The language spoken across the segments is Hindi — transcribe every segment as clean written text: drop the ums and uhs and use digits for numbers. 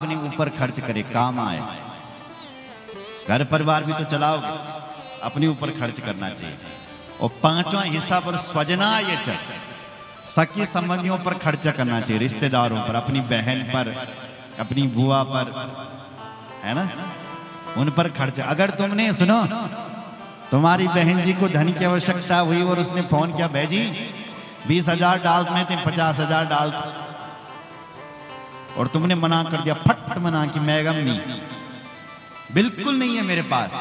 अपने ऊपर खर्च करे, काम आए। घर परिवार भी तो चलाओगे, अपने ऊपर खर्च करना चाहिए। और पांचवा हिस्सा पर स्वजना ये सखी संबंधियों पर खर्चा करना चाहिए, रिश्तेदारों पर, अपनी बहन पर, अपनी बुआ पर, है ना, उन पर खर्च। अगर तुमने सुनो तुम्हारी बहन जी को धन की आवश्यकता हुई और उसने फोन किया, बहजी 20,000 डाल, मैं तेरे 50,000 डाल, और तुमने मना कर दिया, फट मना कि मैगम नहीं, बिल्कुल नहीं है मेरे पास।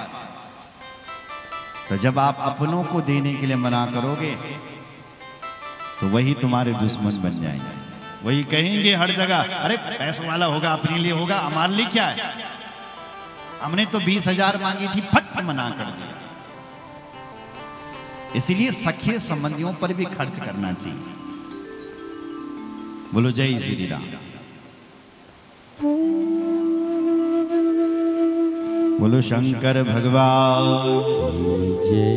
तो जब आप अपनों को देने के लिए मना करोगे तो वही तुम्हारे दुश्मन बन जाएंगे। वही कहेंगे हर जगह, अरे पैसों वाला होगा, अपने लिए होगा, हमारे लिए क्या है, हमने तो 20,000 मांगी थी, फट मना कर दिया। इसलिए सखी संबंधियों पर भी खर्च करना चाहिए। बोलो जय श्री राम। बोलो शंकर भगवान जय।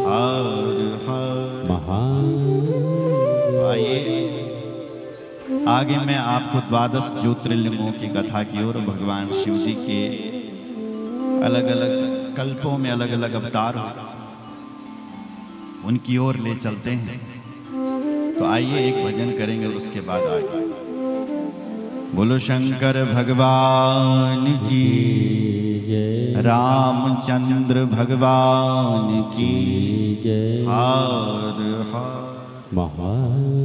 हर हर महादेव। आइए आगे मैं आपको 12 ज्योतिर्लिंगों की कथा की ओर, भगवान शिव जी के अलग अलग कल्पों में अलग अलग अवतार उनकी ओर ले चलते हैं। तो आइए एक भजन करेंगे और उसके बाद आगे। बोलो शंकर भगवान की जय, रामचंद्र भगवान की जय। हर हर महादेव।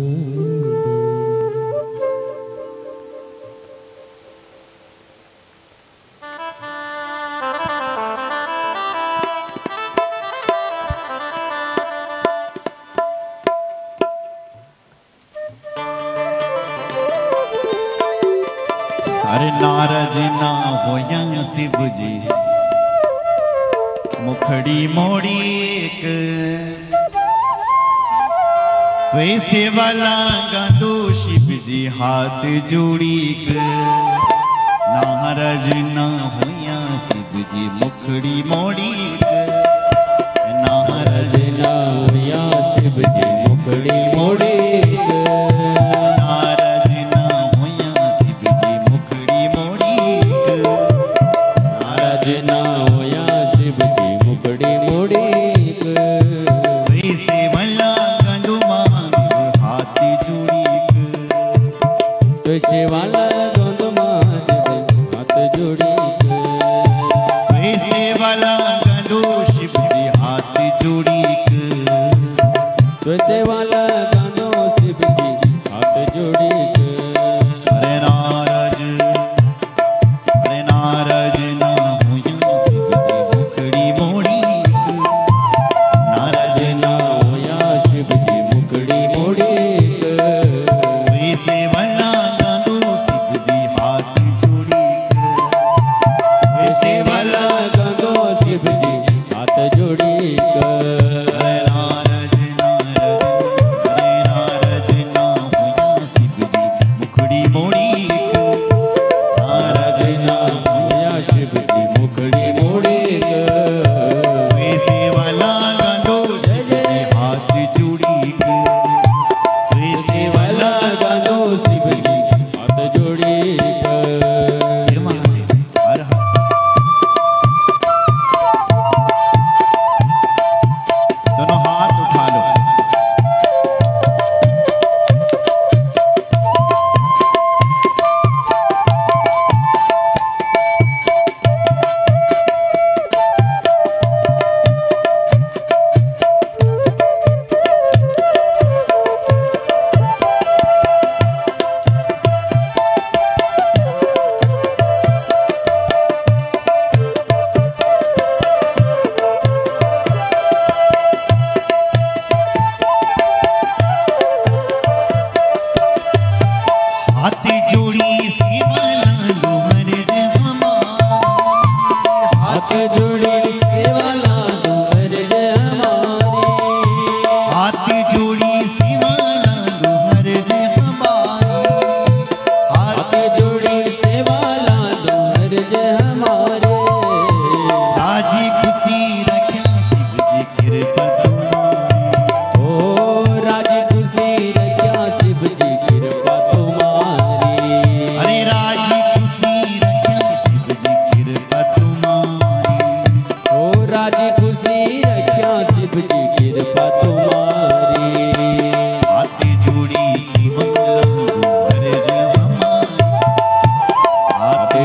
अरे नाराज ना होया शिव जी, मुखड़ी मोड़ी एक, तो ऐसे वाला गादो शिव जी हाथ जोड़ी। नाराज ना होया शिव जी, मुखड़ी मोड़ी एक, नाराज ना होया शिव जी, मुखड़ी मोड़ी एक।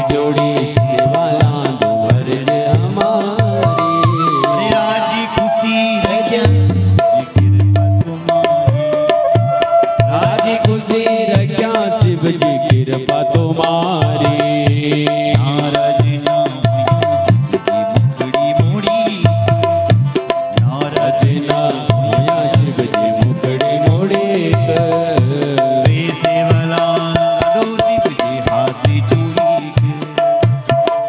जोड़ी सेवाला दो अर्ज हमारी। राजी खुशी रखिया कृपा तुम्हारी, राजी खुशी रखिया शिव जी कृपा तुम्हारी। नाराज ना होया शिव जी मुखड़ी मोड़ी, नाराज ना होया शिव जी मुखड़ी मोड़ी। वे सेवला दो शिव जी हाथ जोड़ी,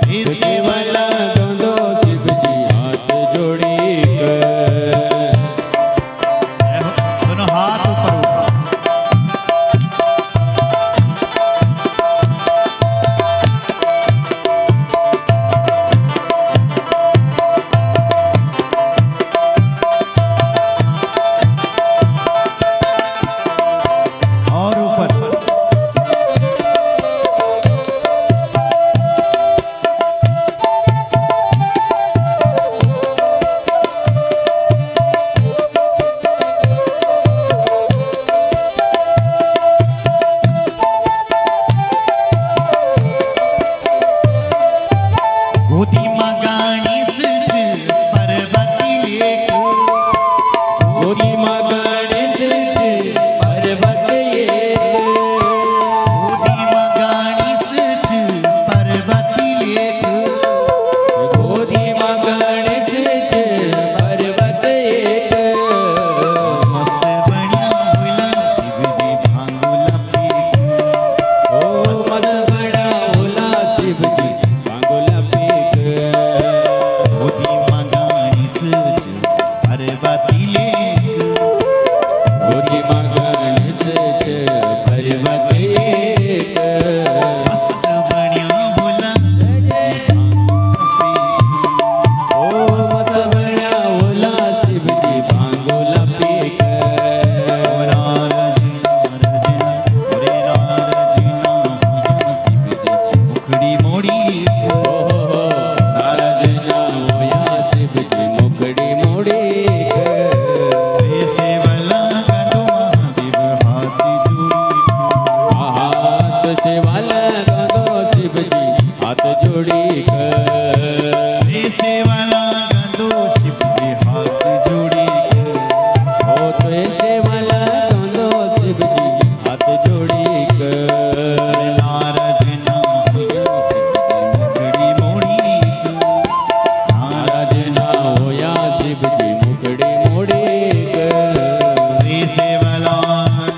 वे सेवला दो शिव जी हाथ जोड़ी। दोनों हाथ ऊपर उठा। और ऊपर गोदी मगानी सिज पर्वती लेक, गोदी मगने से पर्वत एक। गोदी मगानी सिज पर्वती लेक, गोदी मगने से पर्वत एक। मस्त बनिया हुलन शिव जी भांगुला पेक, ओ मस्त बड़ा होला शिव जी भांगुला पेक। गोदी मगानी सिज पर्वती लेक, गोदी मगने से पर्वत एक। मस्त बनिया हुलन शिव जी भांगुला पेक। ओ मस्त बड़ा होला शिव जी भांगुला पेक। मुखड़ी मोड़ी, नाराज ना होया शिव जी मुखड़ी मोड़ी। सेवला कंदो महादेव हाथ जोड़ी, हाथ से वाला दो शिव जी हाथ जोड़ी। सेवला कंदो शिव जी हाथ जोड़ी, ओ तो ऐसे वाला दो शिव जी हाथ जोड़ी। नाराज ना होया शिव जी मुखड़ी मोड़ी, नाराज ना होया शिव जी मुखड़ी मोड़ी। सेवला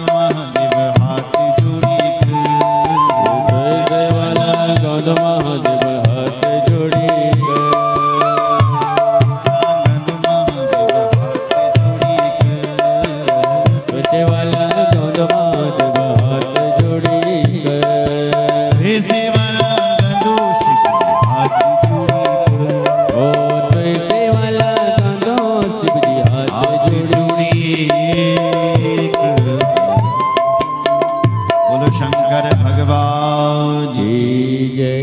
महादेव हाथ जोड़ी, ऐसे वाला गौद महादेव हाथ जोड़ी। ऐसे वाला गौद महादेव हाथ जोड़ी। ओ तो ऐसे वाला दो शिव जी हाथ जोड़ी। बोलो शंकर भगवान की जय,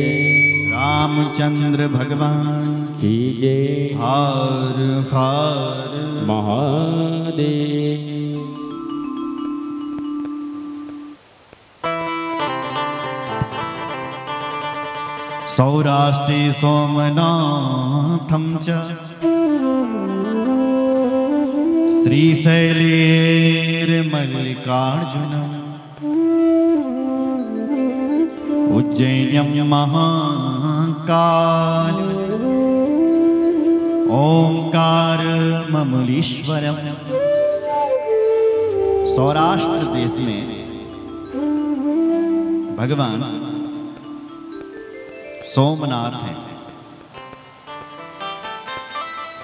रामचंद्र भगवान की जय हार हार महादेव। सौराष्ट्रे सोमनाथं च श्रीशैलेर्मल्लिकार्जुनम् उज्जैन्यं महाकाल ओंकार ममलेश्वरम। सौराष्ट्र देश में भगवान सोमनाथ है।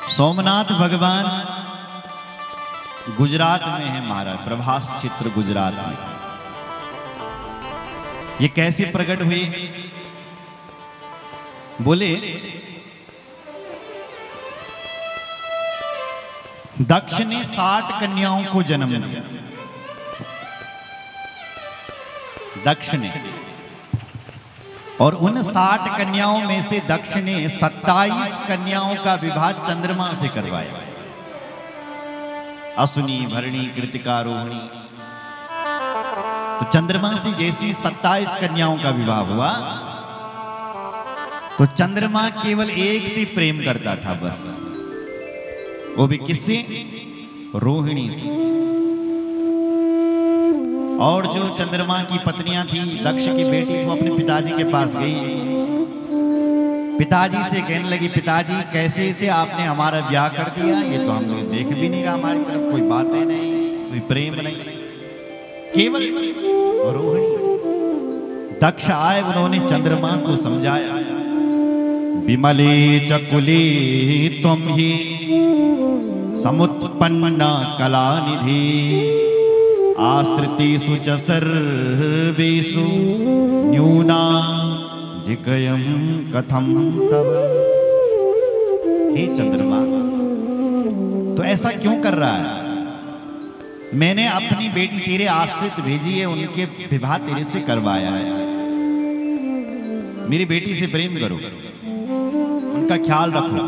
सोमनाथ भगवान गुजरात में है महाराज, प्रभास चित्र गुजरात में। ये कैसे प्रकट हुए? बोले दक्ष ने 60 कन्याओं को जन्म दिया। दक्ष ने, और उन 60 कन्याओं में से दक्ष ने 27 कन्याओं का विवाह चंद्रमा से करवाया। अश्विनी, भरणी, कृतिका, रोहिणी। तो चंद्रमा से जैसी 27 कन्याओं का विवाह हुआ, तो चंद्रमा केवल एक से प्रेम करता था बस, वो भी किससे? रोहिणी से। और जो चंद्रमा की पत्नियां थी, दक्ष की बेटी, तो अपने पिताजी के पास गई, पिताजी से कहने लगी, पिताजी कैसे से आपने हमारा ब्याह कर दिया, ये तो हम लोग देख भी नहीं रहा, हमारी तरफ कोई बातें नहीं, कोई प्रेम नहीं, केवल रोहिणी से। दक्ष आए, उन्होंने चंद्रमा को समझाया, विमले चकुली तुम ही समुत्पन्ना कला निधि, आश्रितेषु च सर्वेषु न्यूना दिगयं कथम तव। हे चंद्रमा, तो ऐसा क्यों कर रहा है? मैंने अपनी बेटी तेरे आश्रित भेजी है, उनके विवाह तेरे से करवाया है, मेरी बेटी से प्रेम करो, उनका ख्याल रखो।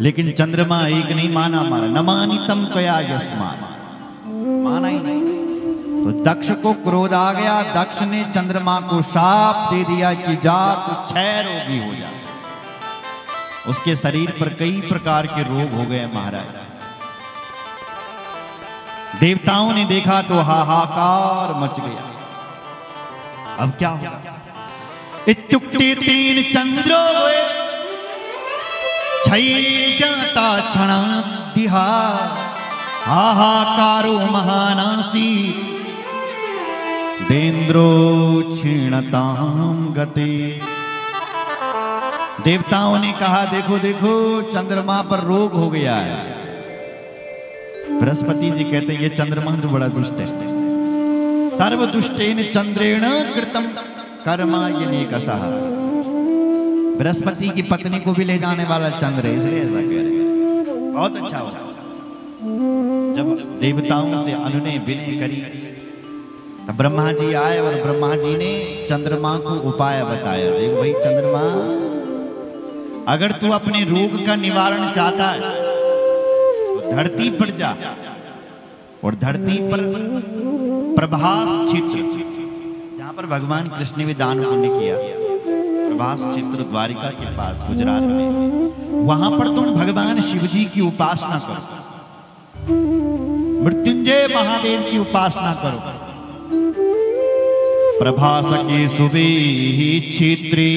लेकिन चंद्रमा एक नहीं माना, हमारा न मानितम त्वया यस्मात्, माना ही नहीं। तो दक्ष को क्रोध आ गया, दक्ष ने चंद्रमा को शाप दे दिया कि जा तू क्षय रोगी हो जा। उसके शरीर पर कई प्रकार के रोग हो गए महाराज। देवताओं ने देखा तो हाहाकार मच गया, अब क्या होगा? इत्युक्ते तेन चंद्रो क्षय जाता क्षणादिहा, हाहाकारो महानासी देन्द्रो क्षीणताम गते। देवताओं ने कहा, देखो देखो चंद्रमा पर रोग हो गया है। बृहस्पति जी कहते हैं, ये चंद्रमा तो बड़ा दुष्ट है, सर्वदुष्टेन चंद्रेण कृतम कर्मा येनेकसः। बृहस्पति की पत्नी को भी ले जाने वाला चंद्र है, इसलिए ऐसा कह रहे हैं। बहुत अच्छा हुआ जब देवताओं से अनुनय विनय करी, तब ब्रह्मा जी आए और ब्रह्मा जी ने चंद्रमा को उपाय बताया। देख भाई चंद्रमा, अगर तू अपने रोग का निवारण चाहता है तो धरती पर जा, और धरती पर प्रभास क्षेत्र, जहां पर भगवान कृष्ण ने दान पुण्य किया, प्रभास क्षेत्र द्वारिका के पास गुजरात में, वहां पर तुम भगवान शिव जी की उपासना करो, मृत्युंजय महादेव की उपासना करो। प्रभास के सुबे क्षेत्रे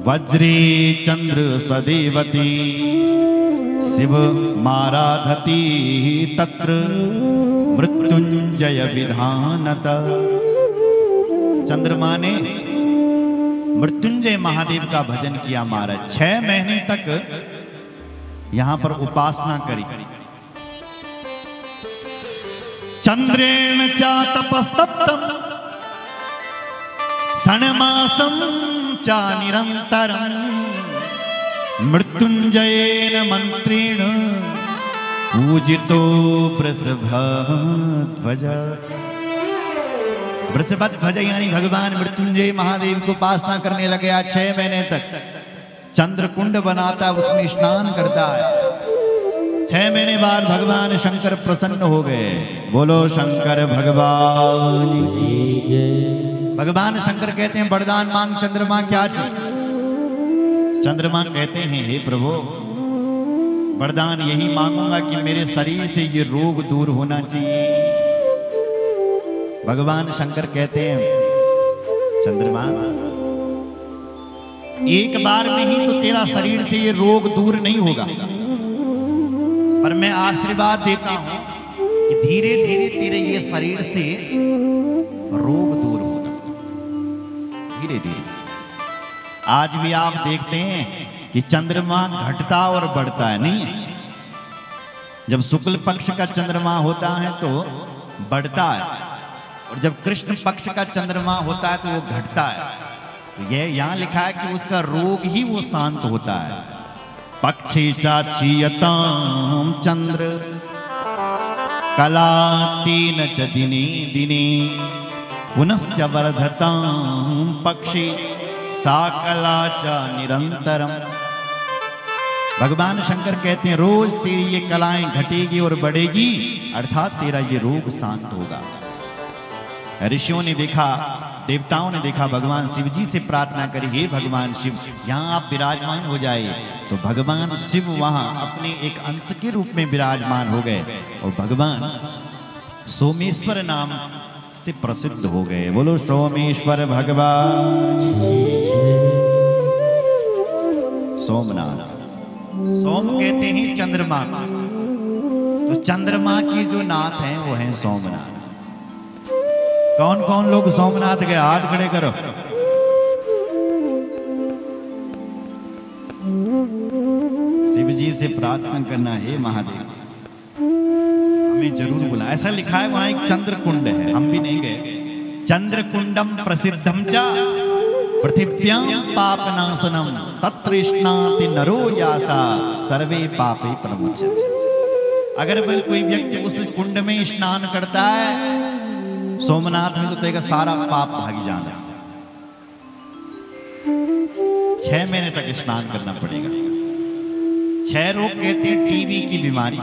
वज्रे चंद्र सदेवती, शिव माराधती तत्र मृत्युंजय विधानत। चंद्रमा ने मृत्युंजय महादेव का भजन किया महाराज, 6 महीने तक यहां पर उपासना करी। चंद्रेण चा तपस्तप्तम षण्मासं चा निरंतरं, मृत्युंजयेन मंत्रेण पूजितो वृषभध्वज। वृषभध्वज यानी भगवान मृत्युंजय महादेव को उपासना करने लगे। 6 महीने तक चंद्रकुंड बनाता, उसमें स्नान करता है। 6 महीने बाद भगवान शंकर प्रसन्न हो गए। बोलो शंकर भगवान की जय। भगवान शंकर कहते हैं, वरदान मांग चंद्रमा, क्या चाहिए? चंद्रमा कहते हैं, हे प्रभु वरदान यही मांगूंगा कि मेरे शरीर से ये रोग दूर होना चाहिए। भगवान शंकर कहते हैं, चंद्रमा एक बार में ही तो तेरा शरीर से ये रोग दूर नहीं होगा, पर मैं आशीर्वाद देता हूं कि धीरे धीरे तेरे ये शरीर से रोग दूर होगा, धीरे धीरे। आज भी आप देखते हैं कि चंद्रमा घटता और बढ़ता है, नहीं? जब शुक्ल पक्ष का चंद्रमा होता है तो बढ़ता है, और जब कृष्ण पक्ष का चंद्रमा होता है तो वो घटता है। तो ये यहां लिखा है कि उसका रोग ही वो शांत होता है। पक्षी चाक्षीयताम चंद्र कला तीन च दिने दिने, पुनश्च वर्धताम पक्षी सा कला च निरंतरम। भगवान शंकर कहते हैं, रोज तेरी ये कलाएं घटेगी और बढ़ेगी, अर्थात तेरा ये रोग शांत होगा। ऋषियों ने देखा देवताओं ने देखा, भगवान शिव जी से प्रार्थना करी, हे भगवान शिव यहाँ आप विराजमान हो जाए। तो भगवान शिव वहां अपने एक अंश के रूप में विराजमान हो गए और भगवान सोमेश्वर नाम से प्रसिद्ध हो गए। बोलो सोमेश्वर भगवान। सोमनाथ, सोम कहते हैं चंद्रमा, तो चंद्रमा की जो नाथ हैं वो हैं सोमनाथ। कौन कौन लोग सोमनाथ गए, हाथ खड़े करो। शिव जी से प्रार्थना करना, हे महादेव हमें जरूर बुला। ऐसा लिखा है वहां एक चंद्र कुंड है, हम भी नहीं गए। चंद्र कुंडम प्रसिद्धम च पृथिव्यां पापनाशनम तत्रेष्णाति नरो यासा सर्वे पापे प्रमुच्यते। अगर कोई व्यक्ति उस कुंड में स्नान करता है सोमनाथ में, तो तेरा सारा पाप भाग जाना। 6 महीने तक स्नान करना पड़ेगा। 6 रोग कहते हैं टीबी की बीमारी,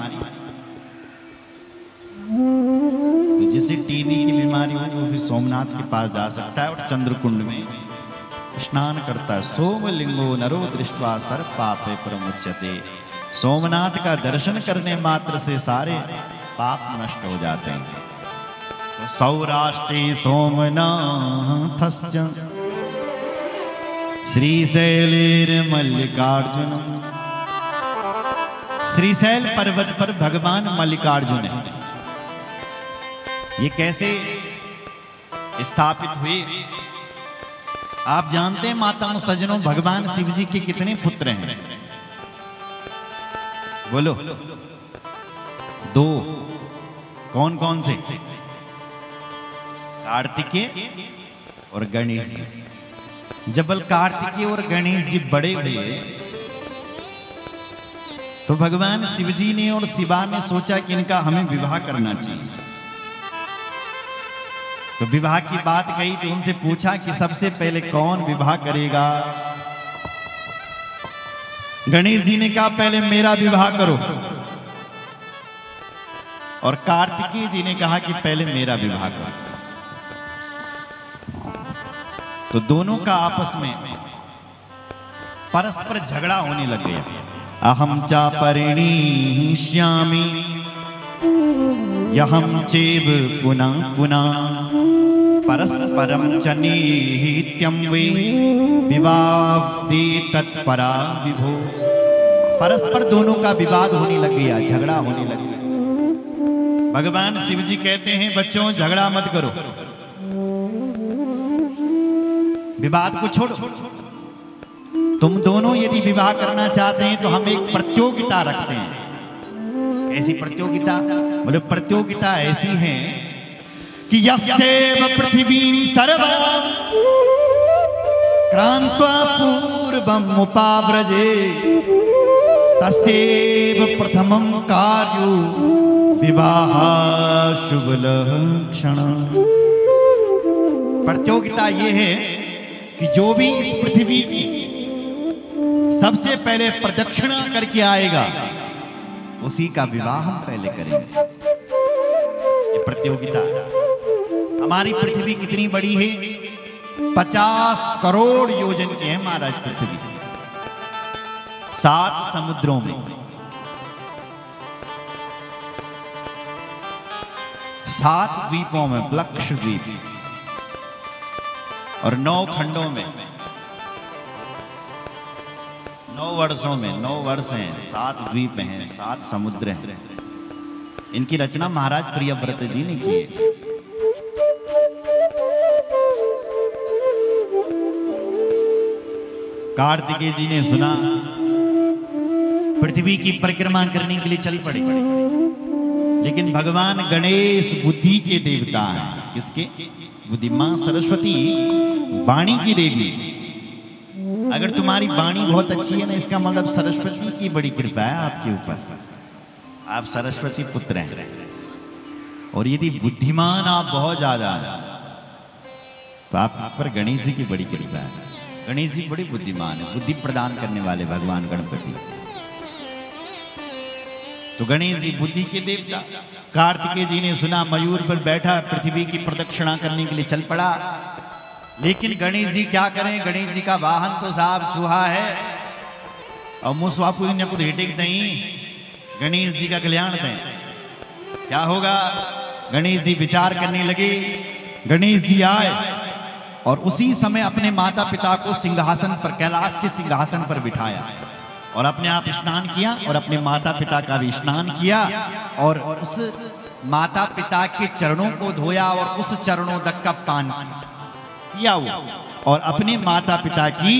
तो जिसे टीबी की बीमारी हो वो फिर सोमनाथ के पास जा सकता है और चंद्रकुंड में स्नान करता है। सोमलिंगो नरो दृष्ट्वा सर्व पापे प्रमुच्यते। सोमनाथ का दर्शन करने मात्र से सारे पाप नष्ट हो जाते हैं। तो सौराष्ट्रे सोमनाथश्च श्रीशैलेर्मल्लिकार्जुन। श्रीशैल पर्वत पर भगवान मल्लिकार्जुन है। ये कैसे स्थापित हुए? आप जानते हैं माताओं सज्जनों, भगवान शिव जी के कितने पुत्र हैं? बोलो। 2। कौन कौन से? कार्तिकेय और गणेश जी। जब कार्तिकेय और गणेश जी बड़े हुए तो भगवान शिव जी ने और शिवा ने सोचा कि इनका हमें विवाह करना चाहिए। तो विवाह की बात कही तो उनसे पूछा कि सबसे पहले कौन विवाह करेगा? गणेश जी ने कहा पहले मेरा विवाह करो, और कार्तिकेय जी ने कहा कि पहले मेरा विवाह करो। तो दोनों का आपस में परस्पर झगड़ा होने लग गया। अहम चा परिणीष्यामि यहम चैव पुनः पुनः परस्परम च निहित्यं वै विवादे तत्परा विभो। परस्पर दोनों का विवाद होने लग गया, झगड़ा होने लग गया। भगवान शिव जी कहते हैं बच्चों झगड़ा मत करो, विवाद को छोड़ो। तुम दोनों यदि विवाह करना चाहते हैं तो हम एक प्रतियोगिता रखते हैं। ऐसी प्रतियोगिता? बोले प्रतियोगिता ऐसी है कि यस्यैव पृथिवीं सर्वां क्रांत्वा पूर्वं उपाव्रजे तस्यैव प्रथमं कार्यो विवाह शुभ लक्षणः। प्रतियोगिता ये है कि जो भी इस पृथ्वी की सबसे पहले प्रदक्षिणा करके आएगा उसी का विवाह हम पहले करेंगे। ये प्रतियोगिता। हमारी पृथ्वी कितनी बड़ी है? 50 करोड़ योजन की है महाराज पृथ्वी। 7 समुद्रों में, 7 द्वीपों में, लक्षद्वीप, और 9 खंडों में, 9 वर्षों में, 9 वर्ष हैं, 7 द्वीप हैं, 7 समुद्र हैं। इनकी रचना महाराज प्रियव्रत जी ने की है। कार्तिकेय जी ने सुना, पृथ्वी की परिक्रमा करने के लिए चल पड़े। लेकिन भगवान गणेश बुद्धि के देवता हैं। किसके? बुद्धि। मां सरस्वती वाणी की देवी। अगर तुम्हारी वाणी बहुत अच्छी है ना, इसका मतलब सरस्वती की बड़ी कृपा है आपके ऊपर। आप सरस्वती पुत्र हैं। और यदि बुद्धिमान आप बहुत ज्यादा हैं तो आप पर गणेश जी की बड़ी कृपा है। गणेश जी बड़े बुद्धिमान है, बुद्धि प्रदान करने वाले भगवान गणपति। तो गणेश जी बुद्धि के देवता। कार्तिकेय जी ने सुना, मयूर पर बैठा पृथ्वी की प्रदक्षिणा करने के लिए चल पड़ा। लेकिन गणेश जी क्या करें, गणेश जी का वाहन तो साहब चूहा है और मुसवाफू ने कुछ हिटिक नहीं। गणेश जी का कल्याण दें, क्या होगा? गणेश जी विचार करने लगे। गणेश जी आए और उसी समय अपने माता पिता को सिंहासन पर, कैलाश के सिंहासन पर बिठाया और अपने आप स्नान किया और अपने माता पिता का भी स्नान किया और उस माता पिता के चरणों को धोया और उस चरणों तक का पान किया और अपने माता पिता की